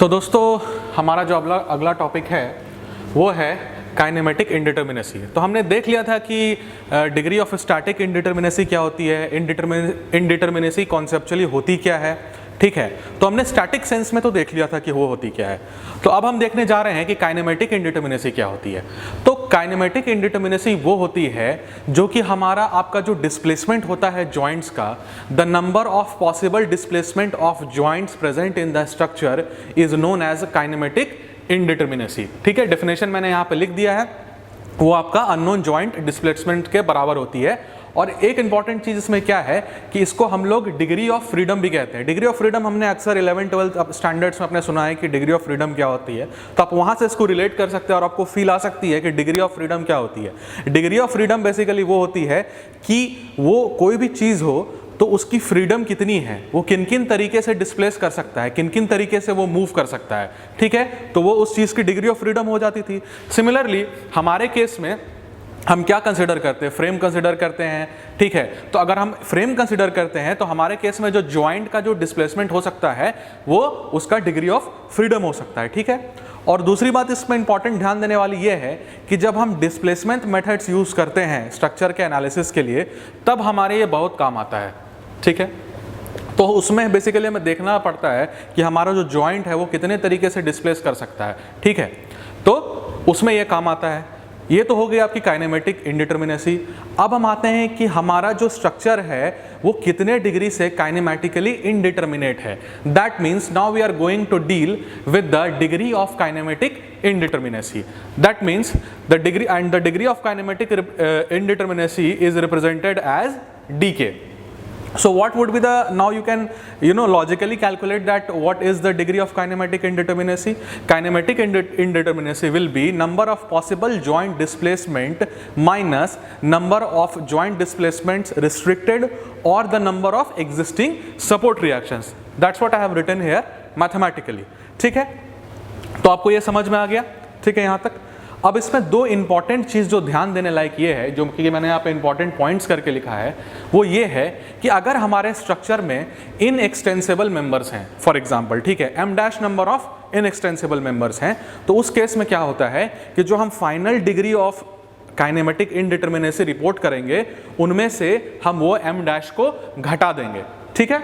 तो दोस्तों हमारा जो अगला टॉपिक है वो है काइनेमेटिक इंडिटर्मिनेसी। तो हमने देख लिया था कि डिग्री ऑफ स्टैटिक इंडिटर्मिनेसी क्या होती है, इंडिटर्मिनेसी कॉन्सेप्चुअली होती क्या है, ठीक है। तो हमने स्टैटिक सेंस में तो देख लिया था कि वो होती क्या है। तो अब हम देखने जा रहे हैं कि काइनेमेटिक इंडिटर्मिनेसी क्या होती है। तो काइनेमेटिक इंडिटर्मिनेसी वो होती है जो कि हमारा आपका जो डिस्प्लेसमेंट होता है जॉइंट्स का, the number of possible displacement of joints present in the structure is known as kinematic indeterminacy, ठीक है। डेफिनेशन मैंने यहाँ पे लिख दिया है, वो आपका अननोन जॉइंट डिस्प्लेसमेंट के बराबर होती है। और एक इंपॉर्टेंट चीज इसमें क्या है कि इसको हम लोग डिग्री ऑफ फ्रीडम भी कहते हैं। डिग्री ऑफ फ्रीडम हमने अक्सर 11-12 स्टैंडर्ड्स में अपने सुना है कि डिग्री ऑफ फ्रीडम क्या होती है, तो आप वहां से इसको रिलेट कर सकते हैं और आपको फील आ सकती है कि डिग्री ऑफ फ्रीडम क्या होती है। डिग्री ऑफ फ्रीडम बेसिकली वो होती है कि वो कोई भी चीज हो तो उसकी फ्रीडम कितनी है, वो किन किन तरीके से डिस्प्लेस कर सकता है, किन किन तरीके से वो मूव कर सकता है, ठीक है। तो वो उस चीज़ की डिग्री ऑफ फ्रीडम हो जाती थी। सिमिलरली हमारे केस में हम क्या कंसिडर करते हैं, फ्रेम कंसिडर करते हैं, ठीक है। तो अगर हम फ्रेम कंसिडर करते हैं तो हमारे केस में जो जॉइंट का जो डिस्प्लेसमेंट हो सकता है वो उसका डिग्री ऑफ फ्रीडम हो सकता है, ठीक है। और दूसरी बात इसमें इंपॉर्टेंट ध्यान देने वाली ये है कि जब हम डिस्प्लेसमेंट मेथड्स यूज करते हैं स्ट्रक्चर के एनालिसिस के लिए, तब हमारे ये बहुत काम आता है, ठीक है। तो उसमें बेसिकली हमें देखना पड़ता है कि हमारा जो जॉइंट है वो कितने तरीके से डिस्प्लेस कर सकता है, ठीक है। तो उसमें ये काम आता है। ये तो हो गई आपकी काइनेमेटिक इंडिटर्मिनेसी। अब हम आते हैं कि हमारा जो स्ट्रक्चर है वो कितने डिग्री से काइनेमेटिकली इंडिटर्मिनेट है। That means now we are going to deal with the degree of kinematic indeterminacy. That means the degree of kinematic indeterminacy is represented as dk. So what would be the, now you can logically calculate that what is the degree of kinematic indeterminacy. Kinematic indeterminacy will be number of possible joint displacement minus number of joint displacements restricted or the number of existing support reactions. That's what I have written here mathematically, ठीक है। तो आपको ये समझ में आ गया, ठीक है यहाँ तक। अब इसमें दो इंपॉर्टेंट चीज़ जो ध्यान देने लायक ये है, जो कि मैंने यहाँ पे इंपॉर्टेंट पॉइंट्स करके लिखा है, वो ये है कि अगर हमारे स्ट्रक्चर में इनएक्सटेंसिबल मेंबर्स हैं, फॉर एग्जांपल, ठीक है, m dash number of inextensible members हैं, तो उस केस में क्या होता है कि जो हम final decree of kinematic indeterminacy report करेंगे उनमें से हम वो m डैश को घटा देंगे, ठीक है।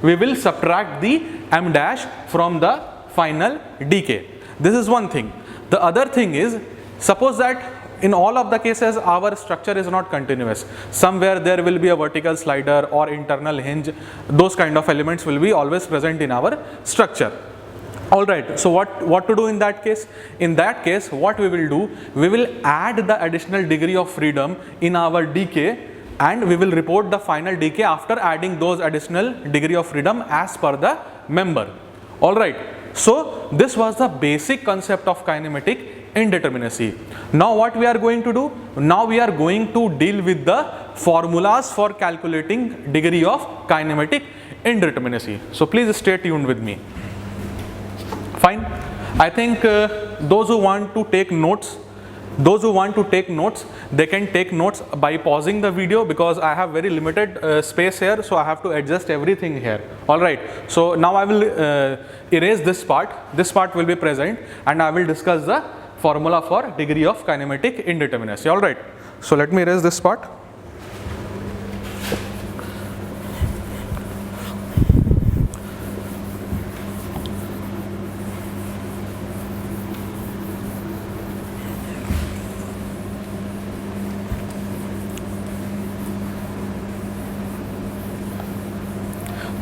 We will subtract the m dash from the final dk. This is one thing. The other thing is, suppose that in all of the cases our structure is not continuous. Somewhere there will be a vertical slider or internal hinge. Those kind of elements will be always present in our structure. All right. So what to do in that case? In that case, what we will do? We will add the additional degree of freedom in our dk, and we will report the final dk after adding those additional degree of freedom as per the member. All right. So this was the basic concept of kinematic indeterminacy. Now what we are going to do? Now we are going to deal with the formulas for calculating degree of kinematic indeterminacy. So please stay tuned with me. Fine. I think those who want to take notes, they can take notes by pausing the video, because I have very limited space here, so I have to adjust everything here. All right. So now I will erase this part. This part will be present, and I will discuss the formula for degree of kinematic indeterminacy. All right. So let me erase this part.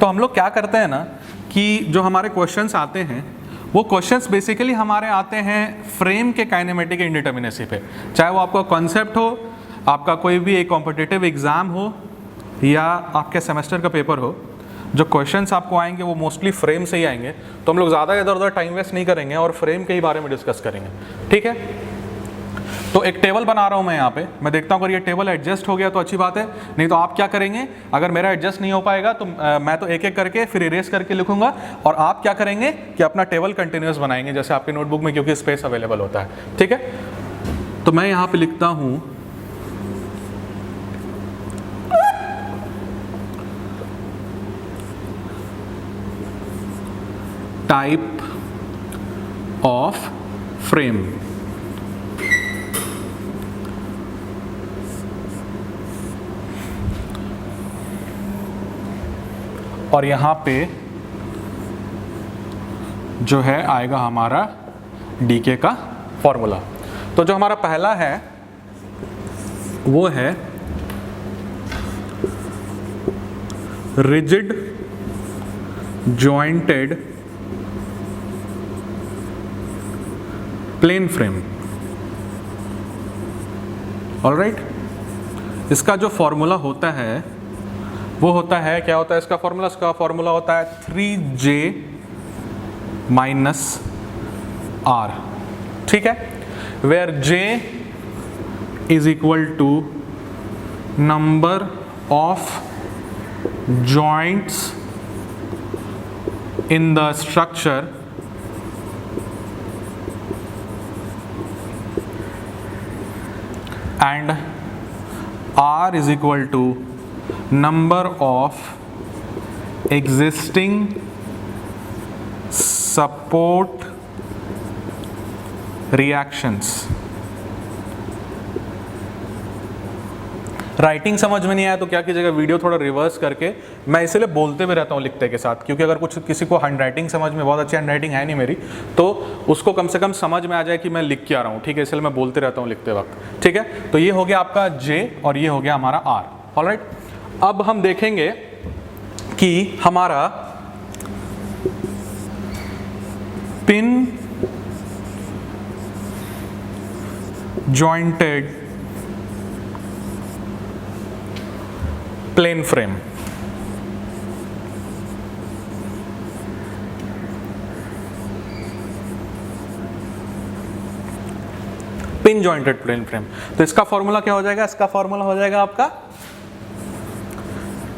तो हम लोग क्या करते हैं ना कि जो हमारे क्वेश्चंस आते हैं वो क्वेश्चंस बेसिकली हमारे आते हैं फ्रेम के काइनेमेटिक इंडिटर्मिनेसी पे। चाहे वो आपका कॉन्सेप्ट हो, आपका कोई भी एक कॉम्पिटिटिव एग्ज़ाम हो, या आपके सेमेस्टर का पेपर हो, जो क्वेश्चंस आपको आएंगे वो मोस्टली फ्रेम से ही आएंगे। तो हम लोग ज़्यादा इधर उधर टाइम वेस्ट नहीं करेंगे और फ्रेम के ही बारे में डिस्कस करेंगे, ठीक है। तो एक टेबल बना रहा हूँ मैं यहाँ पे, मैं देखता हूँ अगर ये टेबल एडजस्ट हो गया तो अच्छी बात है, नहीं तो आप क्या करेंगे, अगर मेरा एडजस्ट नहीं हो पाएगा तो मैं तो एक एक करके फिर इरेज करके लिखूंगा, और आप क्या करेंगे कि अपना टेबल कंटिन्यूस बनाएंगे जैसे आपके नोटबुक में, क्योंकि स्पेस अवेलेबल होता है, ठीक है। तो मैं यहाँ पे लिखता हूँ टाइप ऑफ फ्रेम। और यहां पे जो है आएगा हमारा डीके का फॉर्मूला। तो जो हमारा पहला है वो है rigid jointed plane frame. Alright, इसका जो फॉर्मूला होता है वो होता है, क्या होता है इसका फॉर्मूला? इसका फॉर्मूला होता है 3J माइनस R, ठीक है, where J is equal to number of joints in the structure and R is equal to number of existing support reactions। Writing समझ में नहीं आया तो क्या कीजिएगा, वीडियो थोड़ा रिवर्स करके, मैं इसलिए बोलते भी रहता हूँ लिखते के साथ, क्योंकि अगर कुछ किसी को हैंड राइटिंग समझ में, बहुत अच्छी हैंड राइटिंग है नहीं मेरी, तो उसको कम से कम समझ में आ जाए कि मैं लिख के आ रहा हूँ, ठीक है, इसलिए मैं बोलते रहता हूँ लिखते वक्त, ठीक है। तो ये हो गया आपका J और ये हो गया हमारा R। ऑलराइट, अब हम देखेंगे कि हमारा pin jointed plane frame, pin jointed plane frame, तो इसका फॉर्मूला क्या हो जाएगा? इसका फॉर्मूला हो जाएगा आपका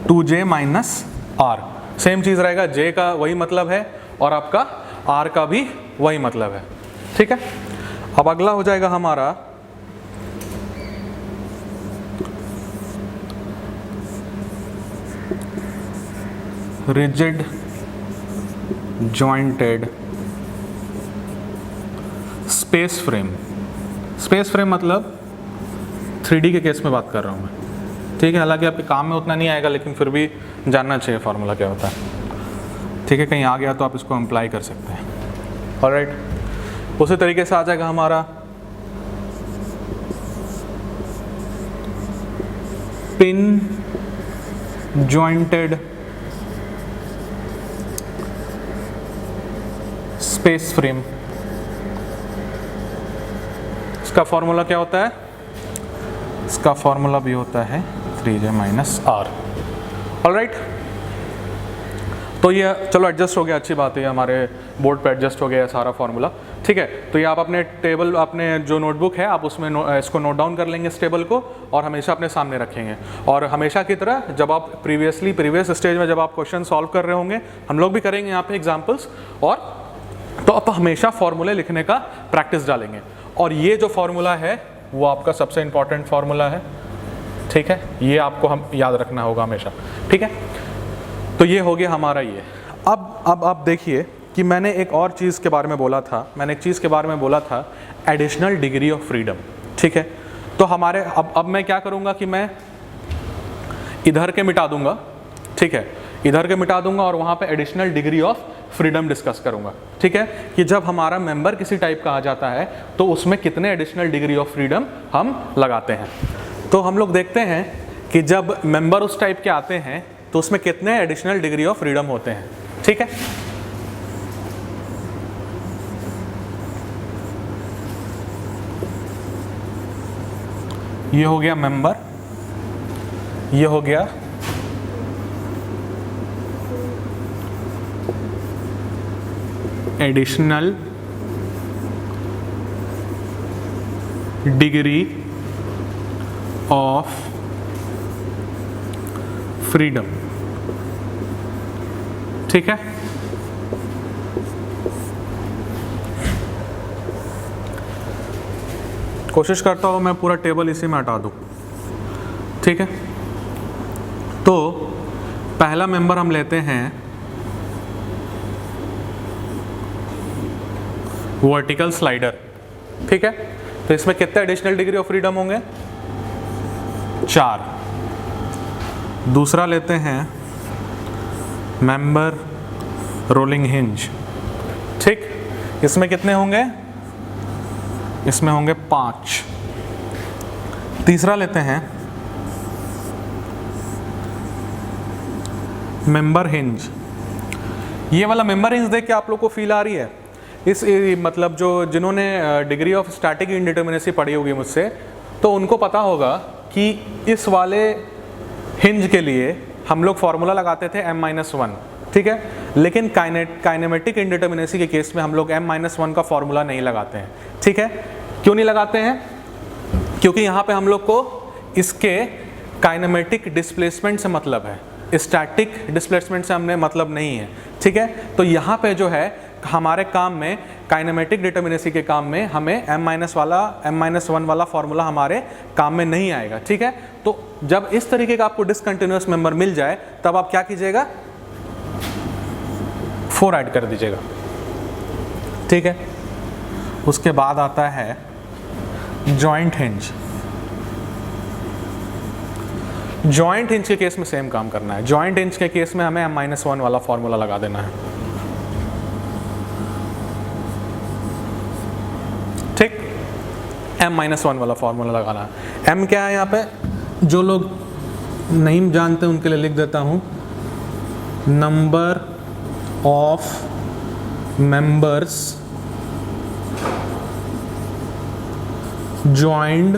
2J माइनस R। सेम चीज रहेगा, J का वही मतलब है और आपका R का भी वही मतलब है, ठीक है। अब अगला हो जाएगा हमारा rigid jointed space frame. Space frame मतलब 3D के केस में बात कर रहा हूँ मैं, ठीक है, हालांकि आपके काम में उतना नहीं आएगा लेकिन फिर भी जानना चाहिए फार्मूला क्या होता है, ठीक है, कहीं आ गया तो आप इसको अप्लाई कर सकते हैं। ऑलराइट, उसी तरीके से आ जाएगा हमारा पिन जॉइंटेड स्पेस फ्रेम। इसका फॉर्मूला क्या होता है? इसका फॉर्मूला भी होता है 3J माइनस R। ऑलराइट, तो ये चलो एडजस्ट हो गया, अच्छी बात है, हमारे बोर्ड पे एडजस्ट हो गया सारा फॉर्मूला, ठीक है। तो ये आप अपने टेबल, अपने जो नोटबुक है आप उसमें इसको नोट डाउन कर लेंगे इस टेबल को, और हमेशा अपने सामने रखेंगे। और हमेशा की तरह जब आप प्रीवियस स्टेज में जब आप क्वेश्चन सॉल्व कर रहे होंगे, हम लोग भी करेंगे यहाँ पे एग्जाम्पल्स, और तो आप हमेशा फॉर्मूले लिखने का प्रैक्टिस डालेंगे। और ये जो फॉर्मूला है वो आपका सबसे इंपॉर्टेंट फॉर्मूला है, ठीक है, ये आपको हम याद रखना होगा हमेशा, ठीक है। तो ये हो गया हमारा ये। अब आप देखिए कि मैंने एक और चीज़ के बारे में बोला था, एडिशनल डिग्री ऑफ फ्रीडम, ठीक है। तो हमारे अब मैं क्या करूँगा कि मैं इधर के मिटा दूंगा, ठीक है, इधर के मिटा दूंगा और वहाँ पे additional degree of freedom discuss करूंगा, ठीक है, कि जब हमारा मेंबर किसी टाइप का आ जाता है तो उसमें कितने एडिशनल डिग्री ऑफ फ्रीडम हम लगाते हैं। तो हम लोग देखते हैं कि जब मेंबर उस टाइप के आते हैं तो उसमें कितने एडिशनल डिग्री ऑफ फ्रीडम होते हैं, ठीक है। ये हो गया मेंबर, ये हो गया एडिशनल डिग्री ऑफ फ्रीडम, ठीक है। कोशिश करता हूँ मैं पूरा टेबल इसी में हटा दूँ, ठीक है। तो पहला मेंबर हम लेते हैं वर्टिकल स्लाइडर, ठीक है। तो इसमें कितने एडिशनल डिग्री ऑफ फ्रीडम होंगे? 4। दूसरा लेते हैं मेंबर रोलिंग हिंज, ठीक। इसमें कितने होंगे? इसमें होंगे 5। तीसरा लेते हैं मेंबर हिंज। ये वाला मेंबर हिंज देख के आप लोग को फील आ रही है? इस मतलब जो जिन्होंने डिग्री ऑफ स्टैटिक इंडिटर्मिनेसी पढ़ी होगी मुझसे, तो उनको पता होगा कि इस वाले हिंज के लिए हम लोग फॉर्मूला लगाते थे m-1, ठीक है। लेकिन काइनेमेटिक इंडिटर्मिनेसी के केस में हम लोग m-1 का फॉर्मूला नहीं लगाते हैं, ठीक है। क्यों नहीं लगाते हैं? क्योंकि यहाँ पे हम लोग को इसके काइनेमेटिक डिस्प्लेसमेंट से मतलब है, स्टैटिक डिस्प्लेसमेंट से हमने मतलब नहीं है, ठीक है। तो यहाँ पे जो है हमारे काम में, काइनेमेटिक डिटर्मिनेसी के काम में हमें m-1 वाला फॉर्मूला हमारे काम में नहीं आएगा, ठीक है। तो जब इस तरीके का आपको डिसकंटिन्यूअस मेंबर मिल जाए तब आप क्या कीजिएगा? 4 ऐड कर दीजिएगा, ठीक है। उसके बाद आता है जॉइंट हिंज। जॉइंट हिंज के केस में सेम काम करना है। जॉइंट हिंज के केस में हमें m-1 वाला फॉर्मूला लगा देना है, ठीक। m-1 वाला फॉर्मूला लगाना है। m क्या है यहाँ पे? जो लोग नहीं जानते उनके लिए लिख देता हूँ, number of members joined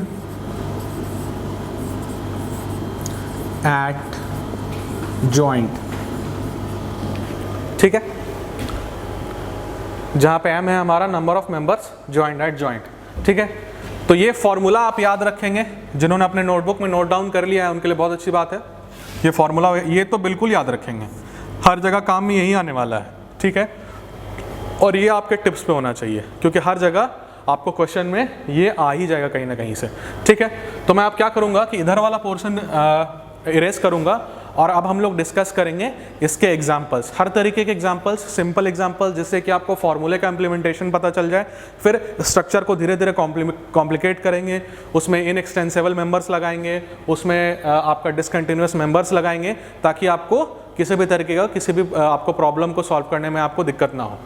at joint, ठीक है। जहां पे m है हमारा number of members joint eight joint, ठीक है। तो ये फॉर्मूला आप याद रखेंगे, जिन्होंने अपने नोटबुक में नोट डाउन कर लिया है उनके लिए बहुत अच्छी बात है। ये फॉर्मूला ये तो बिल्कुल याद रखेंगे, हर जगह काम में यही आने वाला है, ठीक है। और ये आपके टिप्स पे होना चाहिए, क्योंकि हर जगह आपको क्वेश्चन में ये आ ही जाएगा कहीं ना कहीं से, ठीक है। तो मैं अब क्या करूँगा कि इधर वाला पोर्शन इरेज करूँगा और अब हम लोग डिस्कस करेंगे इसके एग्जाम्पल्स, हर तरीके के एग्जाम्पल्स, सिंपल एग्जाम्पल्स, जिससे कि आपको फॉर्मूले का इम्प्लीमेंटेशन पता चल जाए। फिर स्ट्रक्चर को धीरे धीरे कॉम्प्लिकेट करेंगे, उसमें इनएक्सटेंसिबल मेंबर्स लगाएंगे, उसमें आपका डिसकंटिन्यूअस मेंबर्स लगाएंगे, ताकि आपको किसी भी तरीके का आपको प्रॉब्लम को सॉल्व करने में आपको दिक्कत ना हो,